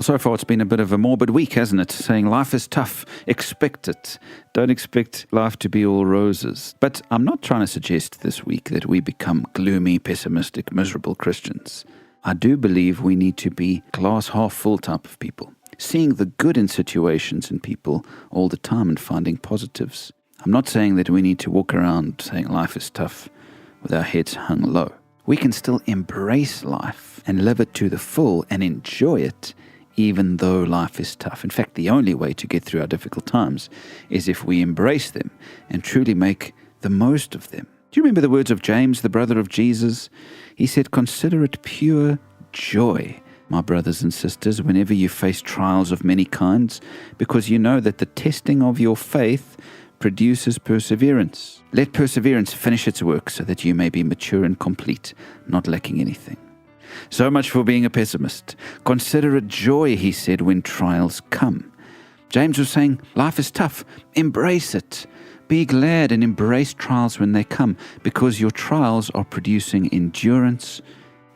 So far, it's been a bit of a morbid week, hasn't it? Saying life is tough, expect it. Don't expect life to be all roses. But I'm not trying to suggest this week that we become gloomy, pessimistic, miserable Christians. I do believe we need to be glass half full type of people, seeing the good in situations and people all the time and finding positives. I'm not saying that we need to walk around saying life is tough with our heads hung low. We can still embrace life and live it to the full and enjoy it, even though life is tough. In fact, the only way to get through our difficult times is if we embrace them and truly make the most of them. Do you remember the words of James, the brother of Jesus? He said, "Consider it pure joy, my brothers and sisters, whenever you face trials of many kinds, because you know that the testing of your faith produces perseverance. Let perseverance finish its work so that you may be mature and complete, not lacking anything." So much for being a pessimist. Consider it joy, he said, when trials come. James was saying, life is tough. Embrace it. Be glad and embrace trials when they come, because your trials are producing endurance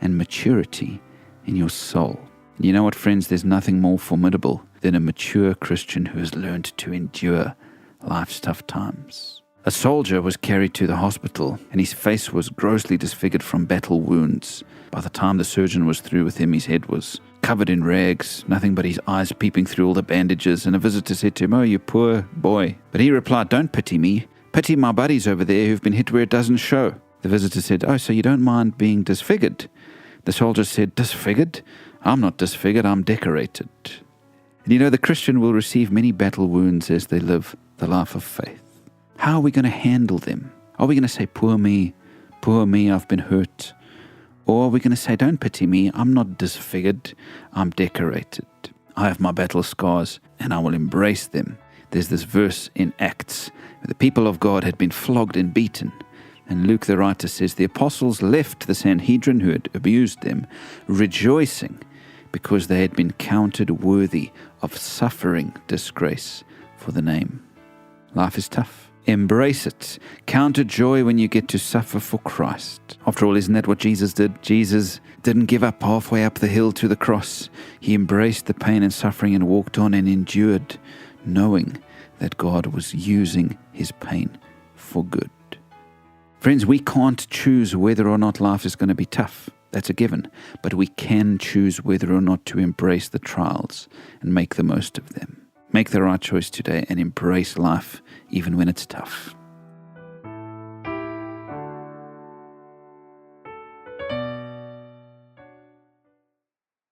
and maturity in your soul. You know what, friends? There's nothing more formidable than a mature Christian who has learned to endure life's tough times. A soldier was carried to the hospital, and his face was grossly disfigured from battle wounds. By the time the surgeon was through with him, his head was covered in rags, nothing but his eyes peeping through all the bandages, and a visitor said to him, "Oh, you poor boy." But he replied, "Don't pity me. Pity my buddies over there who've been hit where it doesn't show." The visitor said, "Oh, so you don't mind being disfigured?" The soldier said, "Disfigured? I'm not disfigured, I'm decorated." And you know, the Christian will receive many battle wounds as they live the life of faith. How are we going to handle them? Are we going to say, poor me, I've been hurt? Or are we going to say, don't pity me, I'm not disfigured, I'm decorated. I have my battle scars and I will embrace them. There's this verse in Acts where the people of God had been flogged and beaten. And Luke the writer says, the apostles left the Sanhedrin who had abused them, rejoicing because they had been counted worthy of suffering disgrace for the name. Life is tough. Embrace it. Count it joy when you get to suffer for Christ. After all, isn't that what Jesus did? Jesus didn't give up halfway up the hill to the cross. He embraced the pain and suffering and walked on and endured, knowing that God was using his pain for good. Friends, we can't choose whether or not life is going to be tough. That's a given. But we can choose whether or not to embrace the trials and make the most of them. Make the right choice today and embrace life even when it's tough.